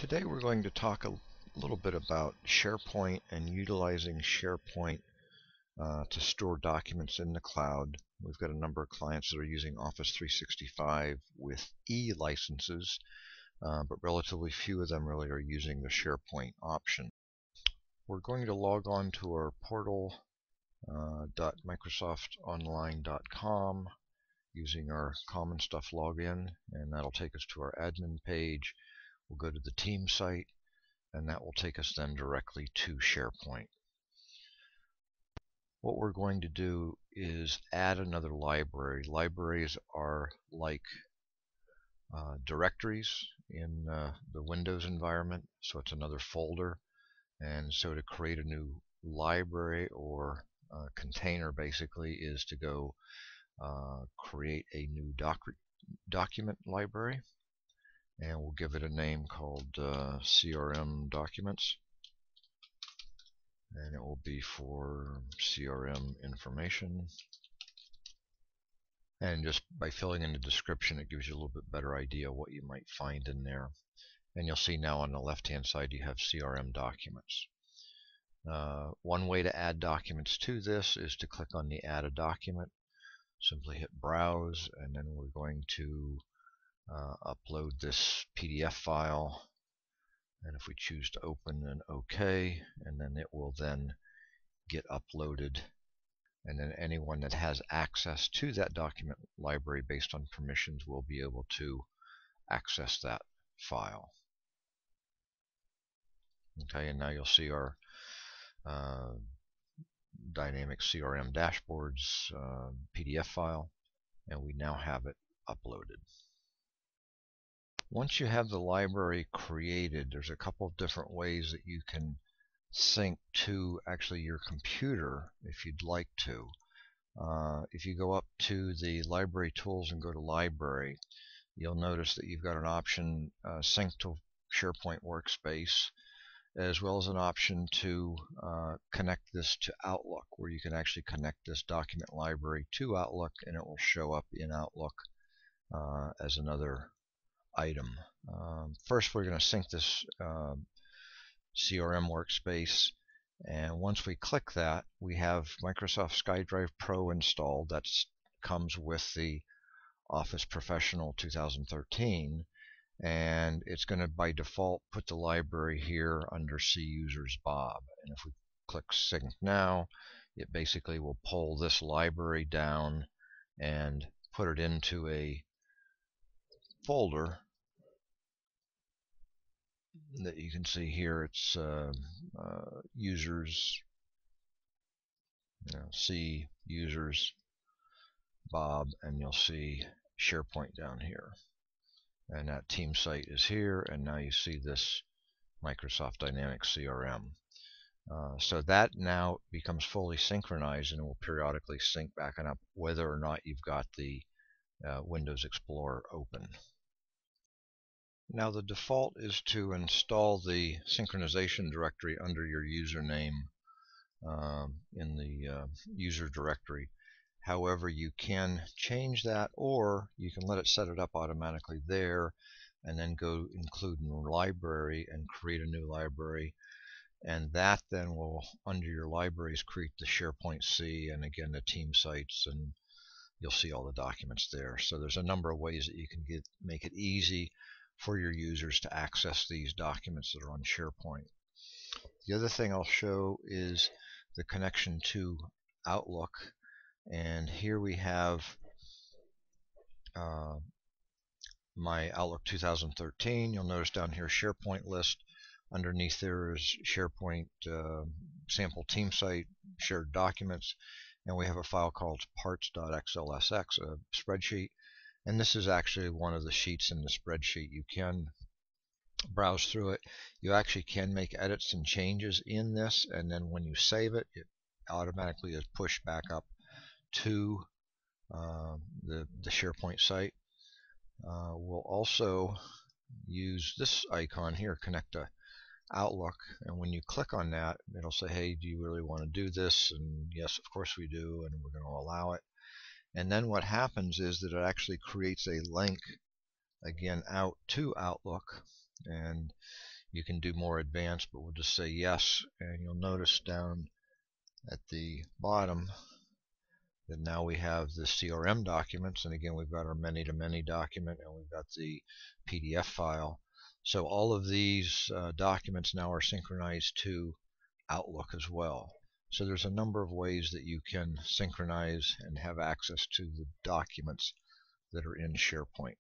Today we're going to talk a little bit about SharePoint and utilizing SharePoint to store documents in the cloud. We've got a number of clients that are using Office 365 with E licenses, but relatively few of them really are using the SharePoint option. We're going to log on to our portal.microsoftonline.com using our common stuff login, and that'll take us to our admin page. We'll go to the team site, and that will take us then directly to SharePoint. What we're going to do is add another library. Libraries are like directories in the Windows environment, so it's another folder. And so to create a new library or container basically is to go create a new document library, and we'll give it a name called CRM Documents, and it will be for CRM information. And just by filling in the description, it gives you a little bit better idea what you might find in there. And you'll see now on the left hand side you have CRM Documents. One way to add documents to this is to click on the Add a Document. Simply hit Browse, and then we're going to upload this PDF file, and if we choose to open, then OK, and then it will then get uploaded, and then anyone that has access to that document library based on permissions will be able to access that file. Okay, and now you'll see our dynamic CRM dashboards PDF file, and we now have it uploaded. Once you have the library created, there's a couple of different ways that you can sync to actually your computer if you'd like to. If you go up to the library tools and go to library, you'll notice that you've got an option sync to SharePoint Workspace, as well as an option to connect this to Outlook, where you can actually connect this document library to Outlook and it will show up in Outlook as another item. First we're going to sync this CRM Workspace, and once we click that, we have Microsoft SkyDrive Pro installed. That comes with the Office Professional 2013, and it's going to by default put the library here under C Users Bob. And if we click Sync Now, it basically will pull this library down and put it into a folder that you can see here. It's users, C Users Bob, and you'll see SharePoint down here, and that team site is here, and now you see this Microsoft Dynamics CRM. So that now becomes fully synchronized and will periodically sync back and up whether or not you've got the Windows Explorer open. Now the default is to install the synchronization directory under your username in the user directory. However, you can change that, or you can let it set it up automatically there and then go include in the library and create a new library, and that then will, under your libraries, create the SharePoint-C and again the team sites, and you'll see all the documents there. So there's a number of ways that you can make it easy for your users to access these documents that are on SharePoint. The other thing I'll show is the connection to Outlook, and here we have my Outlook 2013. You'll notice down here SharePoint list. Underneath there is SharePoint sample team site, shared documents, and we have a file called parts.xlsx, a spreadsheet. And this is actually one of the sheets in the spreadsheet. You can browse through it. You actually can make edits and changes in this, and then when you save it, it automatically is pushed back up to the SharePoint site. We'll also use this icon here, Connect to Outlook, and when you click on that, it'll say, hey, do you really want to do this? And yes, of course we do, and we're going to allow it. And then what happens is that it actually creates a link again out to Outlook, and You can do more advanced, but we'll just say yes, and you'll notice down at the bottom that now we have the CRM documents, and again we've got our many-to-many document, and we've got the PDF file. So all of these documents now are synchronized to Outlook as well. So there's a number of ways that you can synchronize and have access to the documents that are in SharePoint.